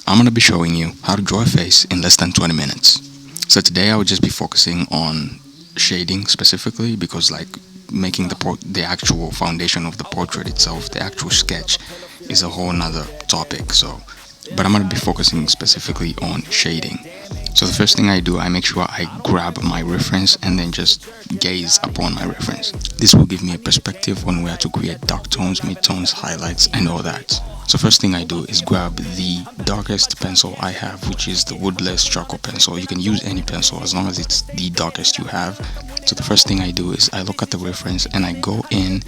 I'm going to be showing you how to draw a face in less than 20 minutes. So today I will just be focusing on shading specifically, because like making the actual foundation of the portrait itself, the actual sketch, is a whole nother topic. But I'm going to be focusing specifically on shading. So the first thing I do, I make sure I grab my reference and then just gaze upon my reference. This will give me a perspective on where to create dark tones, mid-tones, highlights, and all that. So first thing I do is grab the darkest pencil I have, which is the woodless charcoal pencil. You can use any pencil as long as it's the darkest you have. So the first thing I do is I look at the reference and I go in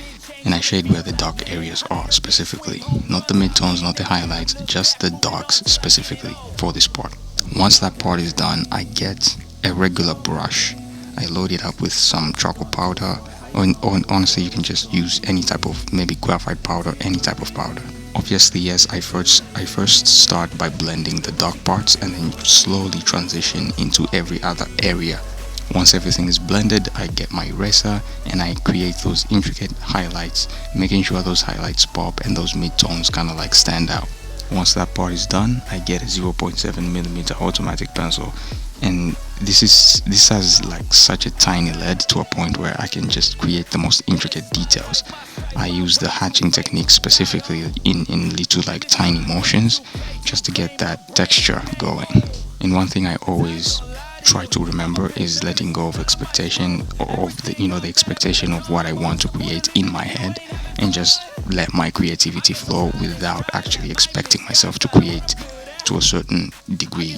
and I shade where the dark areas are specifically. Not the mid-tones, not the highlights, just the darks specifically for this part. Once that part is done, I get a regular brush. I load it up with some charcoal powder, or honestly you can just use any type of, maybe graphite powder, any type of powder. Obviously, yes, I first start by blending the dark parts and then slowly transition into every other area. Once everything is blended, I get my eraser and I create those intricate highlights, making sure those highlights pop and those mid-tones kind of like stand out. Once that part is done, I get a 0.7mm automatic pencil, and this has like such a tiny lead to a point where I can just create the most intricate details. I use the hatching technique specifically in little like tiny motions just to get that texture going. And one thing I always try to remember is letting go of expectation of the expectation of what I want to create in my head, and just let my creativity flow without actually expecting myself to create to a certain degree.